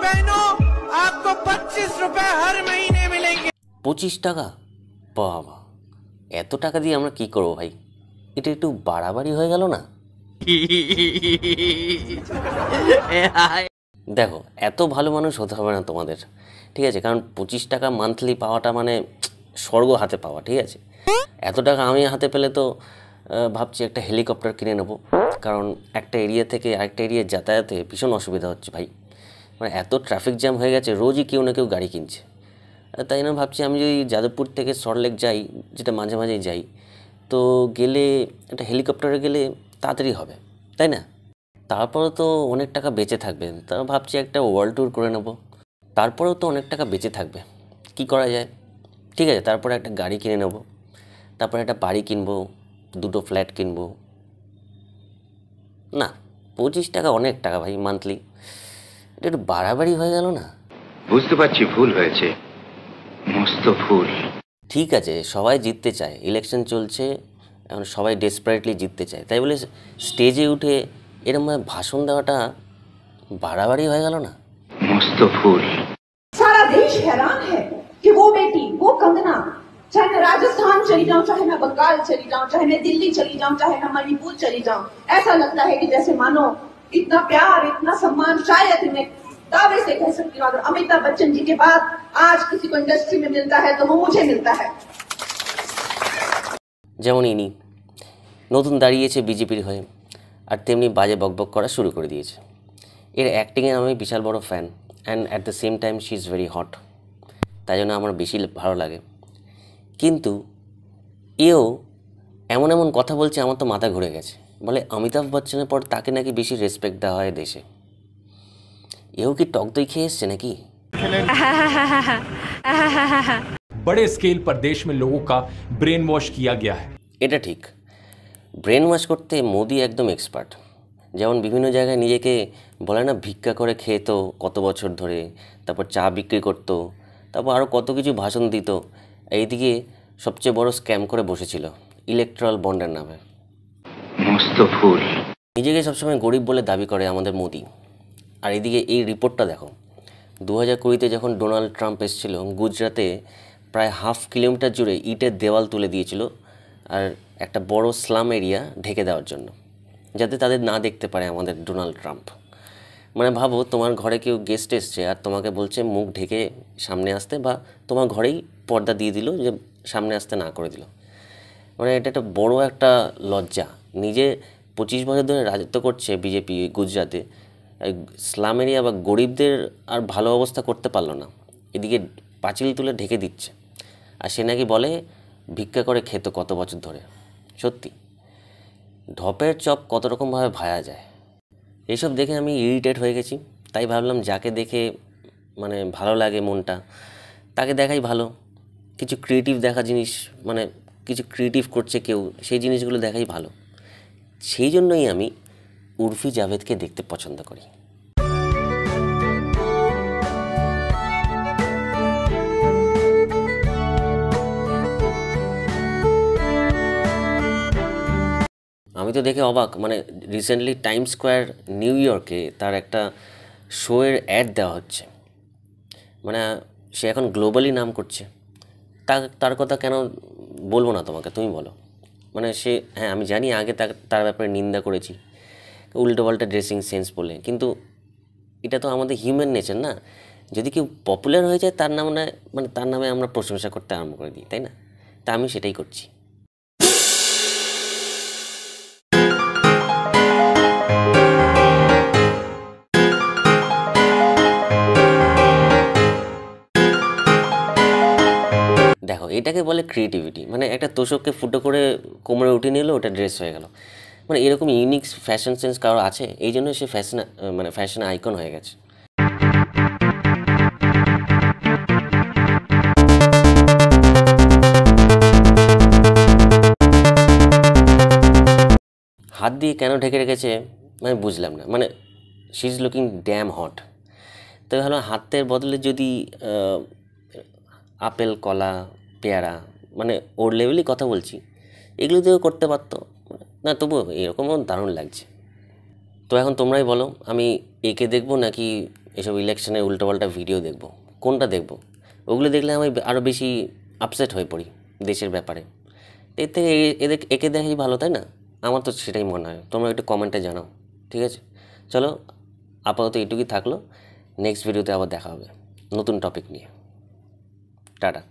बहनों आपको 25 रुपए हर महीने मिलेंगे। 25 টাকা? বাবা, এত টাকা দিয়ে আমরা কি করবো ভাই? এটা একটু বাড়াবাড়ি হয়ে গেল না? দেখো, এত ভালো মানুষ হতে হবে না তোমাদের, ঠিক আছে? কারণ 25 টাকা মান্থলি পাওয়াটা মানে স্বর্গ হাতে পাওয়া, ঠিক আছে? এত টাকা আমি হাতে পেলে তো ভাবছি একটা হেলিকপ্টার কিনে নেবো, কারণ একটা এরিয়া থেকে আরেকটা এরিয়ায় যাতায়াতে ভীষণ অসুবিধা হচ্ছে ভাই। মানে এত ট্রাফিক জ্যাম হয়ে গেছে, রোজই কেউ না কেউ গাড়ি কিনছে। তাই না ভাবছি আমি যদি যাদবপুর থেকে সল্টলেক যাই, যেটা মাঝে মাঝেই যাই, তো গেলে একটা হেলিকপ্টারে গেলে তাড়াতাড়ি হবে, তাই না? তারপরেও তো অনেক টাকা বেঁচে থাকবে, তা ভাবছি একটা ওয়ার্ল্ড ট্যুর করে নেব। তারপরেও তো অনেক টাকা বেঁচে থাকবে, কি করা যায়? ঠিক আছে, তারপরে একটা গাড়ি কিনে নেব, তারপরে একটা বাড়ি কিনবো, 2টো ফ্ল্যাট কিনবো। না, 25 টাকা অনেক টাকা ভাই মান্থলি, এটা একটু বাড়াবাড়ি হয়ে গেল না? বুঝতে পারছি ভুল হয়েছে, মস্ত ভুল। ঠিক আছে, সবাই জিততে চায়, ইলেকশন চলছে, এখন সবাই ডেসপারেটলি জিততে চায়, তাই বলে স্টেজে উঠে এরকম ভাষণ দেওয়াটা বাড়াবাড়ি হয়ে গেল না? মস্ত ভুল। सारा देश हैरान है कि वो बेटी, वो कंगना, चाहे मैं राजस्थान चली जाऊं, चाहे मैं बंगाल चली जाऊं, चाहे मैं दिल्ली चली जाऊं, चाहे मैं मणिपुर चली जाऊं, ऐसा लगता है कि जैसे मानो इतना प्यार, इतना सम्मान शायद मैं दावे से कह सकती हूँ, अगर अमिताभ बच्चन जी के बाद आज किसी को इंडस्ट्री में मिलता है तो वो मुझे मिलता है। যেমন ইনি নতুন দাঁড়িয়েছে বিজেপির হয়ে, আর তেমনি বাজে বকবক করা শুরু করে দিয়েছে। এর অ্যাক্টিংয়ে আমি বিশাল বড় fan, and at the same time she is very hot, তাই জন্য আমার বেশি ভালো লাগে। কিন্তু এও এমন এমন কথা বলছে, আমার তো মাথা ঘুরে গেছে। বলে অমিতাভ বচ্চনের পর তাকে নাকি বেশি রেসপেক্ট দেওয়া হয় দেশে। এও কি টক দই খেয়ে এসছে নাকি? बड़े स्केल पर देश में लोगों का ब्रेन वॉश किया गया है। এটা ঠিক, ব্রেন ওয়াশ করতে মোদি একদম এক্সপার্ট। যেমন বিভিন্ন জায়গায় নিজেকে বলে না, ভিক্ষা করে খেত কত বছর ধরে, তারপর চা বিক্রি করত, তারপর আরও কত কিছু ভাষণ দিত। এইদিকে সবচেয়ে বড় স্ক্যাম করে বসেছিল ইলেকট্রাল বন্ডের নামে। মস্ত ভুল। নিজেকে সবসময় গরিব বলে দাবি করে আমাদের মোদি। আর এদিকে এই রিপোর্টটা দেখো, 2020-তে যখন ডোনাল্ড ট্রাম্প এসেছিল, গুজরাতে প্রায় 1/2 কিলোমিটার জুড়ে ইটের দেওয়াল তুলে দিয়েছিল, আর একটা বড় স্লাম এরিয়া ঢেকে দেওয়ার জন্য, যাতে তাদের না দেখতে পারে আমাদের ডোনাল্ড ট্রাম্প। মানে ভাবো, তোমার ঘরে কেউ গেস্ট এসছে আর তোমাকে বলছে মুখ ঢেকে সামনে আসতে, বা তোমার ঘরেই পর্দা দিয়ে দিল যে সামনে আসতে না করে দিল। মানে এটা একটা বড় একটা লজ্জা। নিজে 25 বছর ধরে রাজত্ব করছে বিজেপি গুজরাতে, স্লাম এরিয়া বা গরিবদের আর ভালো অবস্থা করতে পারলো না, এদিকে পাঁচিল তুলে ঢেকে দিচ্ছে। আর সে নাকি বলে ভিক্ষা করে খেত কত বছর ধরে। সত্যি, ঢপের চপ কত রকমভাবে ভায়া যায়। এইসব দেখে আমি ইরিটেট হয়ে গেছি, তাই ভাবলাম যাকে দেখে মানে ভালো লাগে মনটা, তাকে দেখাই ভালো। কিছু ক্রিয়েটিভ দেখা জিনিস, মানে কিছু ক্রিয়েটিভ করছে কেউ, সেই জিনিসগুলো দেখাই ভালো। সেই জন্যই আমি উর্ফি জাভেদকে দেখতে পছন্দ করি। আমি তো দেখে অবাক, মানে রিসেন্টলি টাইম স্কোয়ার নিউ ইয়র্কে তার একটা শোয়ের অ্যাড দেওয়া হচ্ছে। মানে সে এখন গ্লোবালি নাম করছে, তার কথা কেন বলবো না তোমাকে, তুমি বলো। মানে সে, হ্যাঁ আমি জানি আগে তার ব্যাপারে নিন্দা করেছি, উল্টোপাল্টা ড্রেসিং সেন্স বলে, কিন্তু এটা তো আমাদের হিউম্যান নেচার না? যদি কেউ পপুলার হয়ে যায় তার নামে, মানে তার নামে আমরা প্রশংসা করতে আরম্ভ করে দিই, তাই না? তা আমি সেটাই করছি। দেখো, এটাকে বলে ক্রিয়েটিভিটি। মানে একটা তোষককে ফুটো করে কোমরে উঠে নিল, ওটা ড্রেস হয়ে গেল। মানে এরকম ইউনিক ফ্যাশন সেন্স কারো আছে, এই জন্য সে ফ্যাশন আইকন হয়ে গেছে। হাত দিয়ে কেন ঢেকে রেখেছে মানে বুঝলাম না। মানে she is looking damn hot. তবে ভালো, হাতের বদলে যদি আপেল, কলা, পেয়ারা, মানে ওর লেভেলই কথা বলছি, এগুলো দিয়েও করতে পারতো না, তবুও এরকমও দারুণ লাগছে। তো এখন তোমরাই বলো, আমি একে দেখবো নাকি এসব ইলেকশনের উল্টোপাল্টা ভিডিও দেখবো? কোনটা দেখবো? ওগুলো দেখলে আমি আরও বেশি আপসেট হয়ে পড়ি দেশের ব্যাপারে। এর থেকে একে দেখাই ভালো, তাই না? আমার তো সেটাই মনে হয়। তোমরা একটু কমেন্টে জানাও, ঠিক আছে? চলো, আপাতত এটুকুই থাকলো। নেক্সট ভিডিওতে আবার দেখা হবে নতুন টপিক নিয়ে। টাটা।